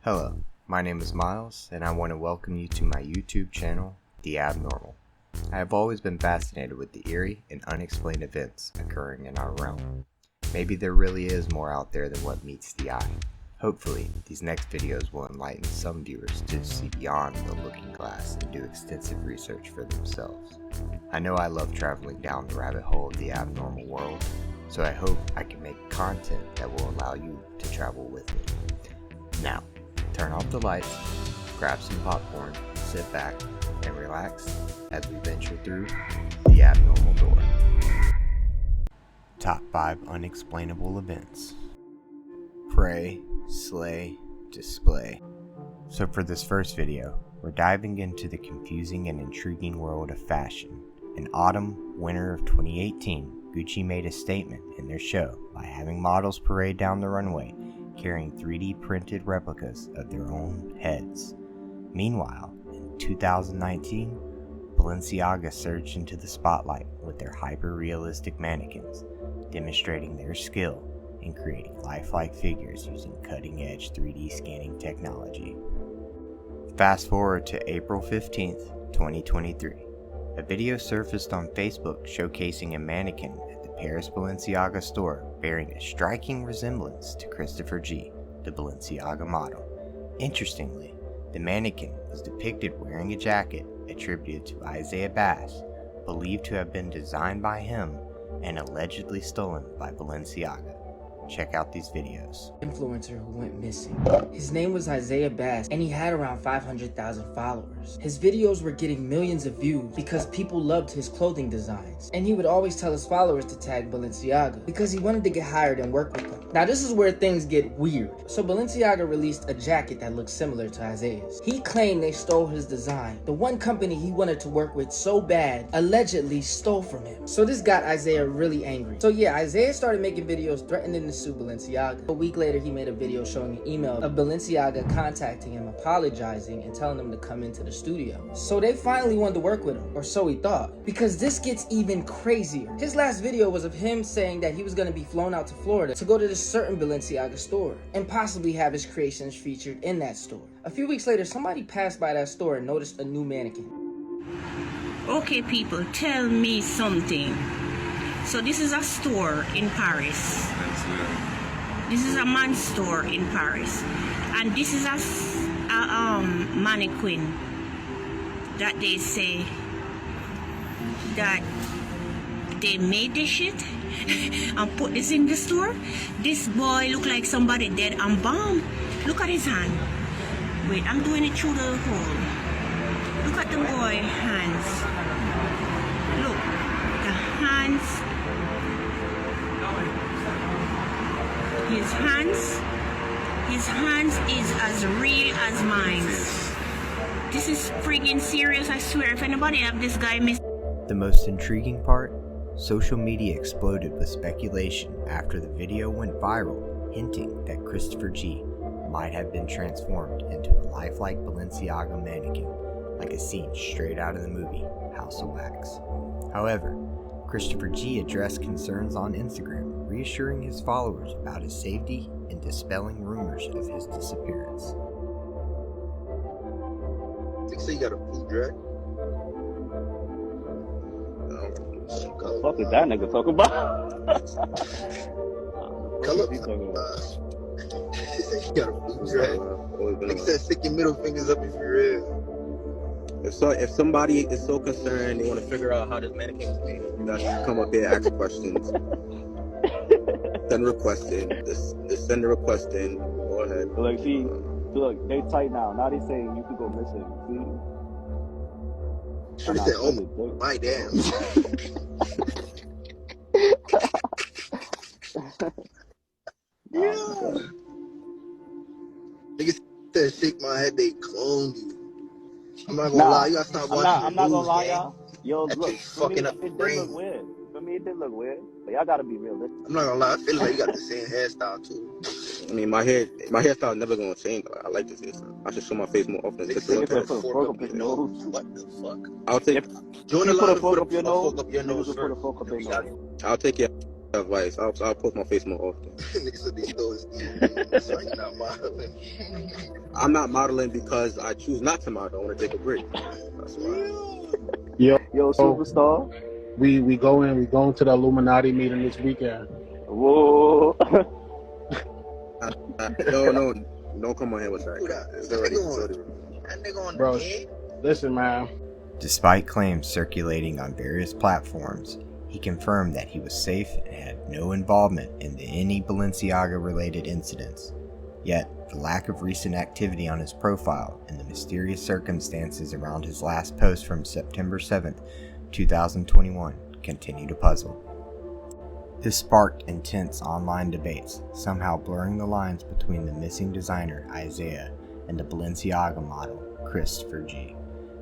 Hello, my name is Miles, and I want to welcome you to my YouTube channel, The Abnormal. I have always been fascinated with the eerie and unexplained events occurring in our realm. Maybe there really is more out there than what meets the eye. Hopefully, these next videos will enlighten some viewers to see beyond the looking glass and do extensive research for themselves. I know I love traveling down the rabbit hole of the abnormal world, so I hope I can make content that will allow you to travel with me. Now, turn off the lights, grab some popcorn, sit back, and relax as we venture through the abnormal door. Top 5 unexplainable events. Pray, slay, display. So for this first video, we're diving into the confusing and intriguing world of fashion. In autumn-winter of 2018, Gucci made a statement in their show by having models parade down the runway carrying 3D printed replicas of their own heads. Meanwhile, in 2019, Balenciaga surged into the spotlight with their hyper-realistic mannequins, demonstrating their skill in creating lifelike figures using cutting-edge 3D scanning technology. Fast forward to April 15th, 2023. A video surfaced on Facebook showcasing a mannequin at the Paris Balenciaga store bearing a striking resemblance to Christopher G, the Balenciaga model. Interestingly, the mannequin was depicted wearing a jacket attributed to Isaiah Bass, believed to have been designed by him and allegedly stolen by Balenciaga. Check out these videos. Influencer who went missing. His name was Isaiah Bass, and he had around 500,000 followers. His videos were getting millions of views because people loved his clothing designs, and he would always tell his followers to tag Balenciaga because he wanted to get hired and work with them. Now this is where things get weird. So Balenciaga released a jacket that looked similar to Isaiah's. He claimed they stole his design. The one company he wanted to work with so bad allegedly stole from him. So this got Isaiah really angry. So yeah, Isaiah started making videos threatening to sue Balenciaga. A week later, he made a video showing an email of Balenciaga contacting him, apologizing, and telling him to come into the studio. So they finally wanted to work with him, or so he thought. Because this gets even crazier. His last video was of him saying that he was going to be flown out to Florida to go to this certain Balenciaga store, and possibly have his creations featured in that store. A few weeks later, somebody passed by that store and noticed a new mannequin. Okay people, tell me something. So this is a store in Paris. This is a man's store in Paris. And this is a mannequin that they say that they made this shit and put this in the store. This boy look like somebody dead and bombed. Look at his hand. Wait, I'm doing it through the hole. Look at the boy hands. Look, the hands. His hands is as real as mine. This is friggin' serious, I swear. If anybody have this guy miss. The most intriguing part? Social media exploded with speculation after the video went viral, hinting that Christopher G might have been transformed into a lifelike Balenciaga mannequin, like a scene straight out of the movie House of Wax. However, Christopher G addressed concerns on Instagram, reassuring his followers about his safety and dispelling rumors of his disappearance. They say you got a food drag. What the fuck is that nigga talking about? Color. They say you got a food drag. Nigga said stick your middle fingers up if you're real. If somebody is so concerned, they want to figure out how this mannequin is made, you guys can come up here and ask questions. Send a request in. Just send a request in. Go ahead. Look, see, look, they tight now. Now they saying you could go missing. See? Should have said, oh my damn. Yeah. Nigga said shake my head, they cloned you. I'm not gonna lie, you gotta stop watching I'm not the gonna news, lie, gang. y'all. Yo, That look, shit fucking up the it did brain. look weird. For me, it did look weird. But y'all gotta be realistic. I'm not gonna lie, I feel like you got the same hairstyle too. I mean, my hairstyle never gonna change. I like this hairstyle. I should show my face more often. Nigga said put a fork up your nose. What the fuck? I'll take. Join the You put line a fork up your nose. Fork up your nose Put a fork up your first. nose. I'll take it. advice. I'll post my face more often. Nigga said they stole his Steve. So you're not modeling. I'm not modeling because I choose not to model. I want to take a break. That's why. Yo, superstar. We going to the Illuminati meeting this weekend. Whoa. No, don't come on here with that. It's already. That nigga on Bro, the head? listen, man. Despite claims circulating on various platforms, he confirmed that he was safe and had no involvement in any Balenciaga-related incidents. Yet, the lack of recent activity on his profile and the mysterious circumstances around his last post from September 7th, 2021 continue to puzzle. This sparked intense online debates, somehow blurring the lines between the missing designer Isaiah and the Balenciaga model Christopher G.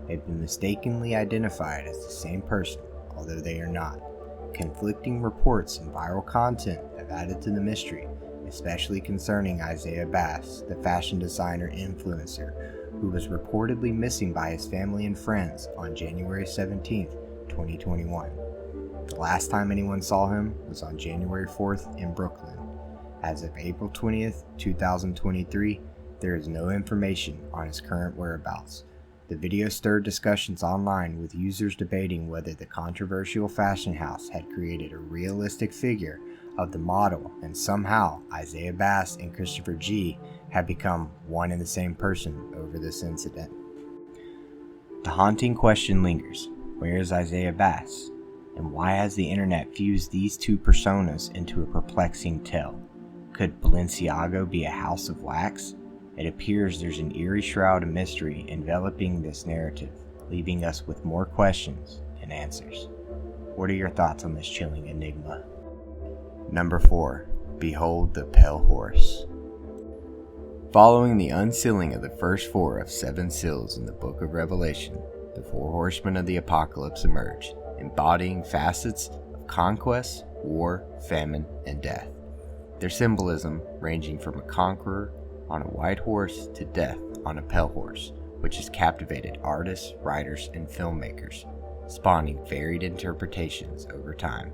They've been mistakenly identified as the same person, although they are not. Conflicting reports and viral content have added to the mystery, especially concerning Isaiah Bass, the fashion designer influencer, who was reportedly missing by his family and friends on January 17, 2021. The last time anyone saw him was on January 4th in Brooklyn. As of April 20th, 2023, there is no information on his current whereabouts. The video stirred discussions online, with users debating whether the controversial fashion house had created a realistic figure of the model, and somehow Isaiah Bass and Christopher G had become one and the same person over this incident. The haunting question lingers: where is Isaiah Bass? And why has the internet fused these two personas into a perplexing tale? Could Balenciaga be a house of wax? It appears there's an eerie shroud of mystery enveloping this narrative, leaving us with more questions and answers. What are your thoughts on this chilling enigma? Number 4. Behold the Pale Horse. Following the unsealing of the first 4 of 7 seals in the Book of Revelation, the 4 horsemen of the apocalypse emerged, embodying facets of conquest, war, famine, and death. Their symbolism ranging from a conqueror on a white horse to death on a pale horse, which has captivated artists, writers, and filmmakers, spawning varied interpretations over time.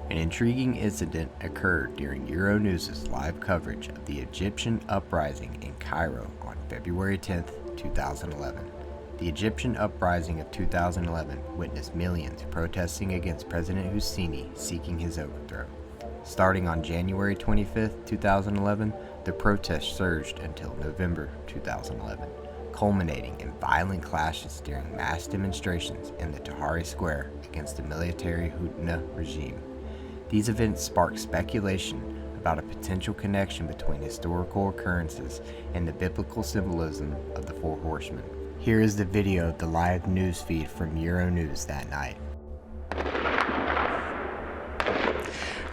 An intriguing incident occurred during Euronews' live coverage of the Egyptian uprising in Cairo on February 10, 2011. The Egyptian uprising of 2011 witnessed millions protesting against President Husseini seeking his overthrow. Starting on January 25, 2011, the protests surged until November 2011, culminating in violent clashes during mass demonstrations in the Tahrir Square against the military Houthi regime. These events sparked speculation about a potential connection between historical occurrences and the biblical symbolism of the 4 horsemen. Here is the video of the live news feed from Euronews that night.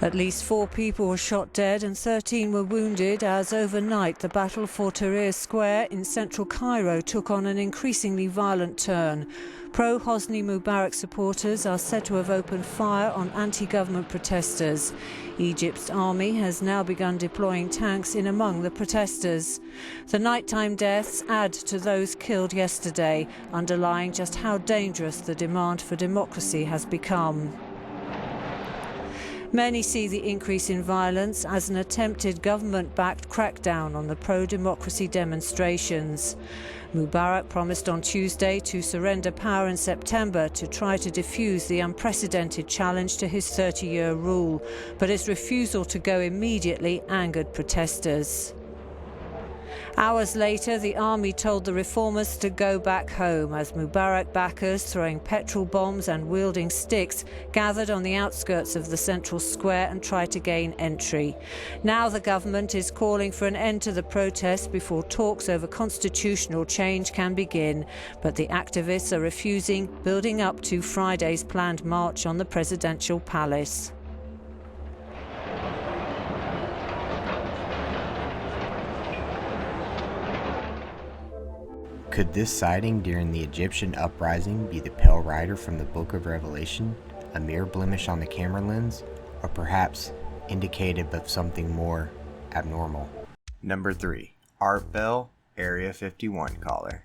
At least 4 people were shot dead and 13 were wounded as overnight the battle for Tahrir Square in central Cairo took on an increasingly violent turn. Pro-Hosni Mubarak supporters are said to have opened fire on anti-government protesters. Egypt's army has now begun deploying tanks in among the protesters. The nighttime deaths add to those killed yesterday, underlying just how dangerous the demand for democracy has become. Many see the increase in violence as an attempted government-backed crackdown on the pro-democracy demonstrations. Mubarak promised on Tuesday to surrender power in September to try to defuse the unprecedented challenge to his 30-year rule, but his refusal to go immediately angered protesters. Hours later, the army told the reformers to go back home as Mubarak backers, throwing petrol bombs and wielding sticks, gathered on the outskirts of the central square and tried to gain entry. Now the government is calling for an end to the protests before talks over constitutional change can begin, but the activists are refusing, building up to Friday's planned march on the presidential palace. Could this sighting during the Egyptian uprising be the Pale Rider from the Book of Revelation, a mere blemish on the camera lens, or perhaps indicative of something more abnormal? Number 3. Art Bell Area 51 Caller.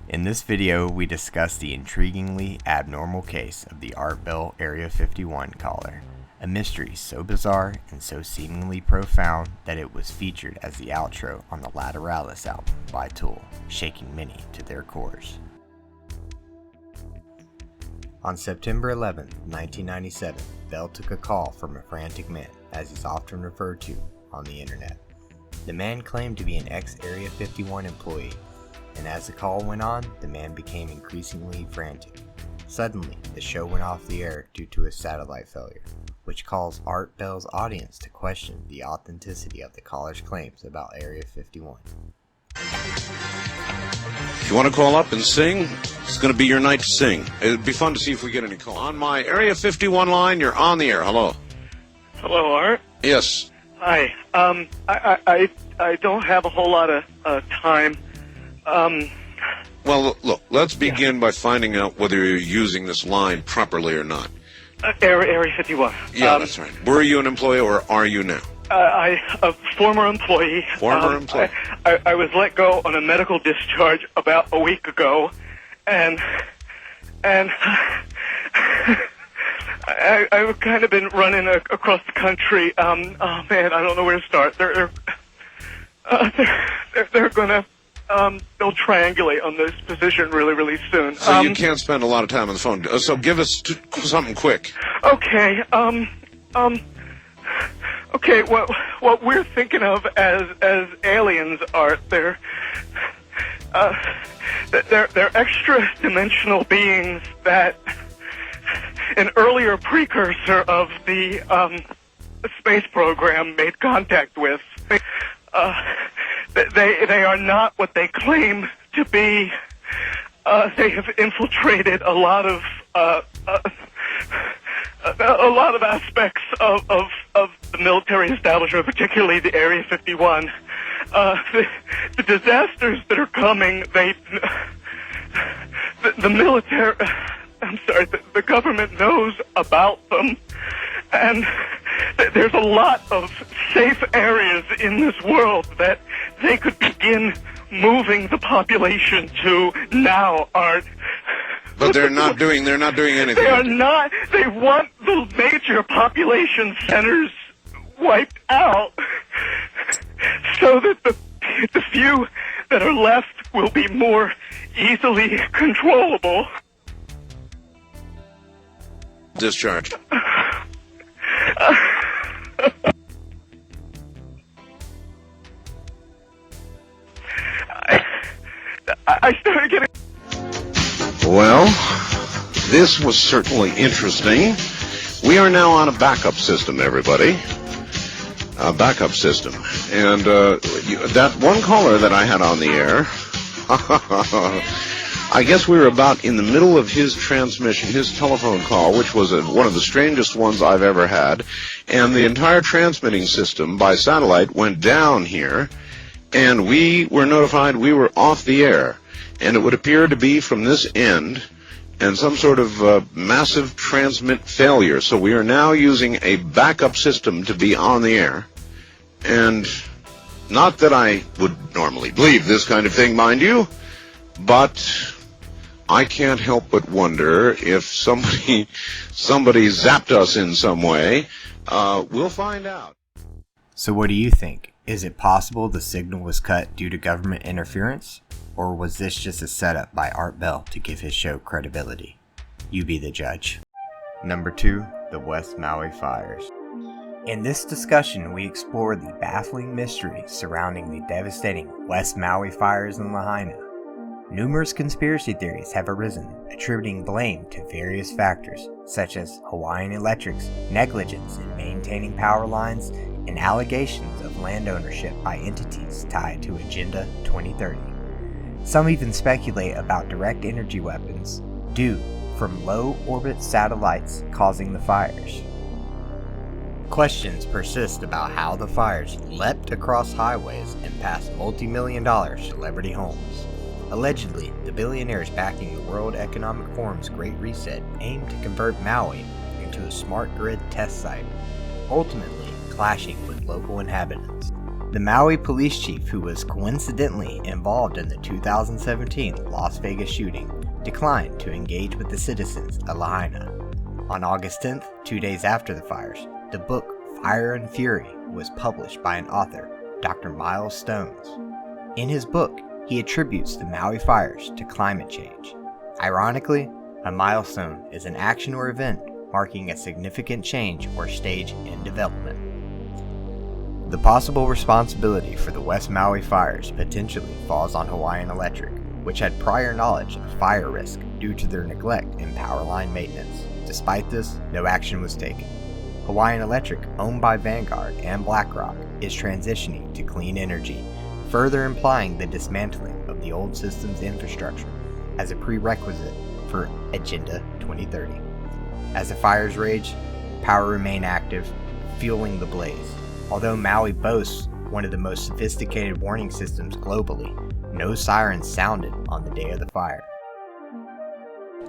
In this video, we discuss the intriguingly abnormal case of the Art Bell Area 51 caller, a mystery so bizarre and so seemingly profound that it was featured as the outro on the Lateralis album by Tool, shaking many to their cores. On September 11, 1997, Bell took a call from a frantic man, as he's often referred to on the internet. The man claimed to be an ex-Area 51 employee, and as the call went on, the man became increasingly frantic. Suddenly, the show went off the air due to a satellite failure, which caused Art Bell's audience to question the authenticity of the caller's claims about Area 51. If you want to call up and sing, it's going to be your night to sing. It'd be fun to see if we get any calls. On my Area 51 line, you're on the air. Hello. Hello, Art. Yes. Hi. I don't have a whole lot of time. Well, look, let's begin by finding out whether you're using this line properly or not. Area 51. Yeah, that's right. Were you an employee or are you now? A former employee. Former employee. I was let go on a medical discharge about a week ago, and I've kind of been running across the country. Oh man, I don't know where to start. They're gonna they'll triangulate on this position really soon. So you can't spend a lot of time on the phone. So give us something quick. Okay. Okay. What we're thinking of as aliens are they're extra-dimensional beings that an earlier precursor of the space program made contact with. They are not what they claim to be. They have infiltrated a lot of aspects of the military establishment, particularly the Area 51. The disasters that are coming, the military, I'm sorry, the government knows about them, and there's a lot of safe areas in this world that they could begin moving the population to now, Art. But they're not doing anything. They are not. They want the major population centers wiped out so that the few that are left will be more easily controllable. Discharged. I started getting... Well, this was certainly interesting. We are now on a backup system, everybody. A backup system. And that one caller that I had on the air, I guess we were about in the middle of his transmission, his telephone call, which was one of the strangest ones I've ever had. And the entire transmitting system by satellite went down here, and we were notified we were off the air. And it would appear to be from this end and some sort of massive transmit failure. So we are now using a backup system to be on the air. And not that I would normally believe this kind of thing, mind you, but I can't help but wonder if somebody zapped us in some way. We'll find out. So what do you think? Is it possible the signal was cut due to government interference? Or was this just a setup by Art Bell to give his show credibility? You be the judge. Number 2, the West Maui fires. In this discussion, we explore the baffling mystery surrounding the devastating West Maui fires in Lahaina. Numerous conspiracy theories have arisen, attributing blame to various factors, such as Hawaiian Electric's negligence in maintaining power lines and allegations of land ownership by entities tied to Agenda 2030. Some even speculate about direct energy weapons due from low-orbit satellites causing the fires. Questions persist about how the fires leapt across highways and past multi-million-dollar celebrity homes. Allegedly, the billionaires backing the World Economic Forum's Great Reset aimed to convert Maui into a smart grid test site, ultimately clashing with local inhabitants. The Maui police chief, who was coincidentally involved in the 2017 Las Vegas shooting, declined to engage with the citizens of Lahaina. On August 10th, 2 days after the fires, the book Fire and Fury was published by an author, Dr. Miles Stones. In his book, he attributes the Maui fires to climate change. Ironically, a milestone is an action or event marking a significant change or stage in development. The possible responsibility for the West Maui fires potentially falls on Hawaiian Electric, which had prior knowledge of fire risk due to their neglect in power line maintenance. Despite this, no action was taken. Hawaiian Electric, owned by Vanguard and BlackRock, is transitioning to clean energy, further implying the dismantling of the old system's infrastructure as a prerequisite for Agenda 2030. As the fires rage, power remained active, fueling the blaze. Although Maui boasts one of the most sophisticated warning systems globally, no sirens sounded on the day of the fire.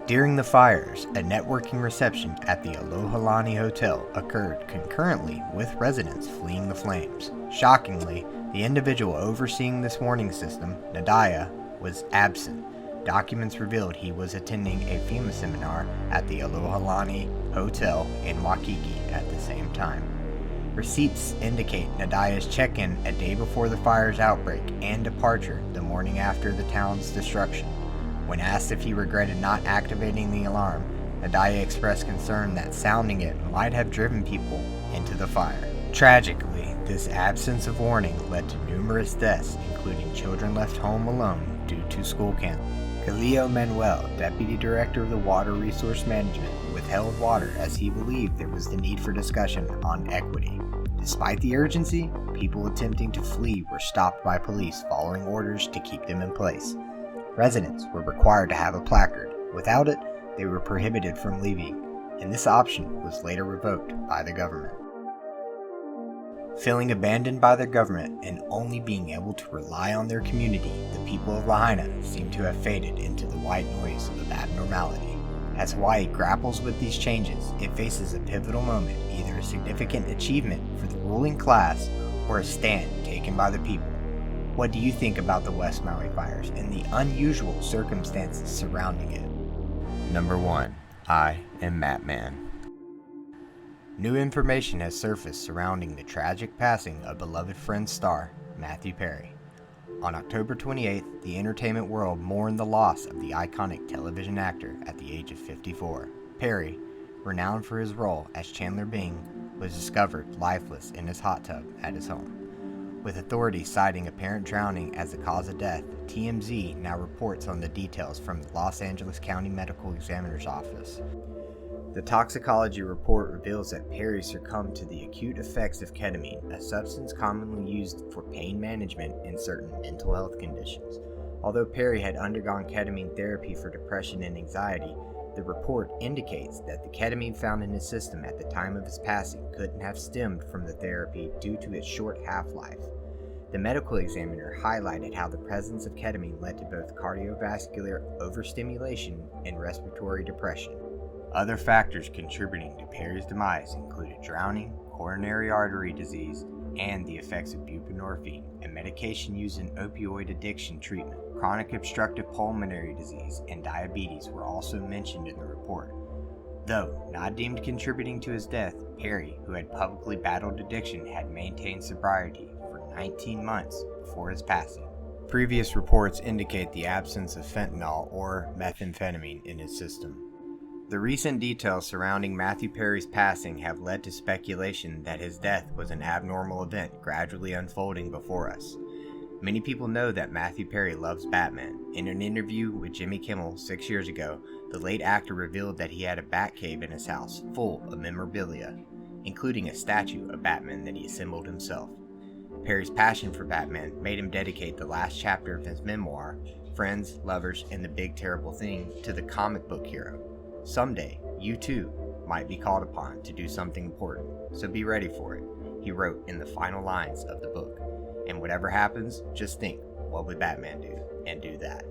During the fires, a networking reception at the Alohalani Hotel occurred concurrently with residents fleeing the flames. Shockingly, the individual overseeing this warning system, Nadaya, was absent. Documents revealed he was attending a FEMA seminar at the Alohalani Hotel in Waikiki at the same time. Receipts indicate Nadaya's check-in a day before the fire's outbreak and departure the morning after the town's destruction. When asked if he regretted not activating the alarm, Nadaya expressed concern that sounding it might have driven people into the fire. Tragically, this absence of warning led to numerous deaths, including children left home alone due to school camp. Khalil Manuel, Deputy Director of the Water Resource Management, withheld water as he believed there was the need for discussion on equity. Despite the urgency, people attempting to flee were stopped by police following orders to keep them in place. Residents were required to have a placard. Without it, they were prohibited from leaving, and this option was later revoked by the government. Feeling abandoned by their government and only being able to rely on their community, the people of Lahaina seem to have faded into the white noise of abnormality. As Hawaii grapples with these changes, it faces a pivotal moment, either a significant achievement for the ruling class or a stand taken by the people. What do you think about the West Maui fires and the unusual circumstances surrounding it? Number 1. I am Matman. New information has surfaced surrounding the tragic passing of beloved Friends star Matthew Perry. On October 28th, the entertainment world mourned the loss of the iconic television actor at the age of 54. Perry, renowned for his role as Chandler Bing, was discovered lifeless in his hot tub at his home. With authorities citing apparent drowning as the cause of death, TMZ now reports on the details from the Los Angeles County Medical Examiner's Office. The toxicology report reveals that Perry succumbed to the acute effects of ketamine, a substance commonly used for pain management in certain mental health conditions. Although Perry had undergone ketamine therapy for depression and anxiety, the report indicates that the ketamine found in his system at the time of his passing couldn't have stemmed from the therapy due to its short half-life. The medical examiner highlighted how the presence of ketamine led to both cardiovascular overstimulation and respiratory depression. Other factors contributing to Perry's demise included drowning, coronary artery disease, and the effects of buprenorphine, a medication used in opioid addiction treatment. Chronic obstructive pulmonary disease and diabetes were also mentioned in the report. Though not deemed contributing to his death, Perry, who had publicly battled addiction, had maintained sobriety for 19 months before his passing. Previous reports indicate the absence of fentanyl or methamphetamine in his system. The recent details surrounding Matthew Perry's passing have led to speculation that his death was an abnormal event gradually unfolding before us. Many people know that Matthew Perry loves Batman. In an interview with Jimmy Kimmel 6 years ago, the late actor revealed that he had a Batcave in his house full of memorabilia, including a statue of Batman that he assembled himself. Perry's passion for Batman made him dedicate the last chapter of his memoir, Friends, Lovers, and the Big Terrible Thing, to the comic book hero. Someday, you too might be called upon to do something important, so be ready for it, he wrote in the final lines of the book. And whatever happens, just think, what would Batman do? And do that.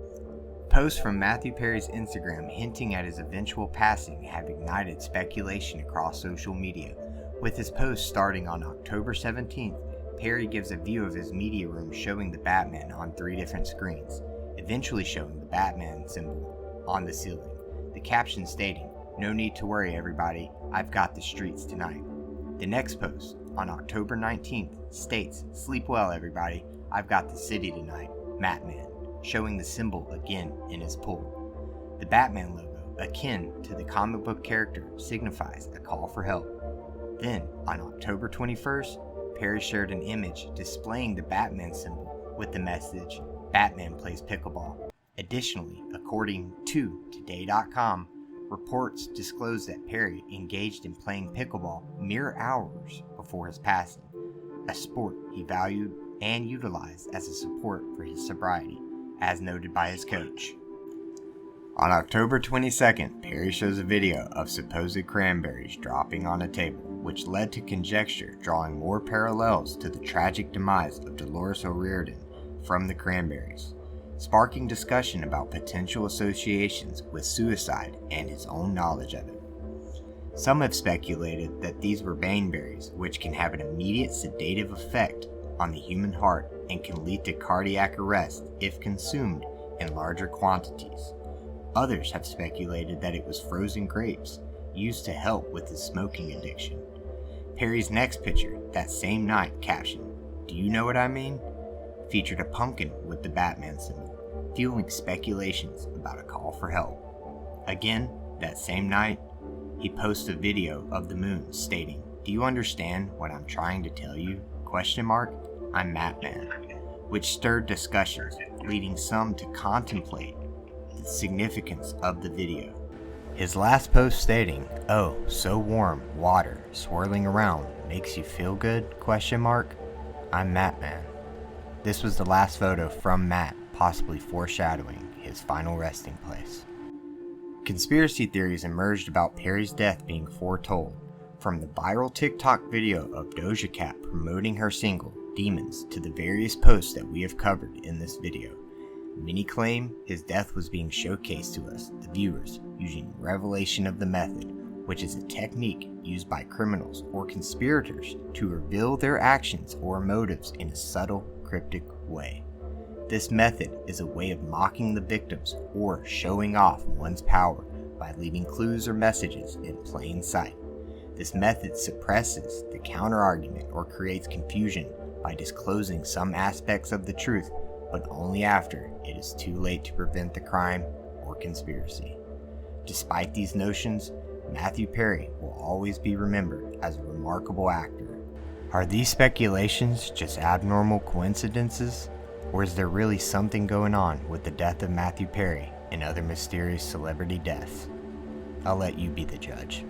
Posts from Matthew Perry's Instagram hinting at his eventual passing have ignited speculation across social media. With his post starting on October 17th, Perry gives a view of his media room showing the Batman on 3 different screens, eventually showing the Batman symbol on the ceiling. The caption stating, No need to worry, everybody. I've got the streets tonight. The next post, on October 19th, states, sleep well, everybody. I've got the city tonight. Batman, showing the symbol again in his pool. The Batman logo, akin to the comic book character, signifies a call for help. Then, on October 21st, Perry shared an image displaying the Batman symbol with the message, Batman plays pickleball. Additionally, according to Today.com, reports disclosed that Perry engaged in playing pickleball mere hours before his passing, a sport he valued and utilized as a support for his sobriety, as noted by his coach. On October 22nd, Perry shows a video of supposed cranberries dropping on a table, which led to conjecture drawing more parallels to the tragic demise of Dolores O'Riordan from the cranberries, sparking discussion about potential associations with suicide and his own knowledge of it. Some have speculated that these were baneberries, which can have an immediate sedative effect on the human heart and can lead to cardiac arrest if consumed in larger quantities. Others have speculated that it was frozen grapes, used to help with his smoking addiction. Perry's next picture, that same night, captioned, "Do you know what I mean?" featured a pumpkin with the Batman symbol, fueling speculations about a call for help. Again, that same night, he posts a video of the moon stating, "Do you understand what I'm trying to tell you? ? I'm Batman," which stirred discussions, leading some to contemplate the significance of the video. His last post stating, "Oh, so warm, water, swirling around, makes you feel good? ? I'm Batman." This was the last photo from Matt, possibly foreshadowing his final resting place. Conspiracy theories emerged about Perry's death being foretold, from the viral TikTok video of Doja Cat promoting her single, Demons, to the various posts that we have covered in this video. Many claim his death was being showcased to us, the viewers, using revelation of the method, which is a technique used by criminals or conspirators to reveal their actions or motives in a subtle, cryptic way. This method is a way of mocking the victims or showing off one's power by leaving clues or messages in plain sight. This method suppresses the counterargument or creates confusion by disclosing some aspects of the truth, but only after it is too late to prevent the crime or conspiracy. Despite these notions, Matthew Perry will always be remembered as a remarkable actor. Are these speculations just abnormal coincidences, or is there really something going on with the death of Matthew Perry and other mysterious celebrity deaths? I'll let you be the judge.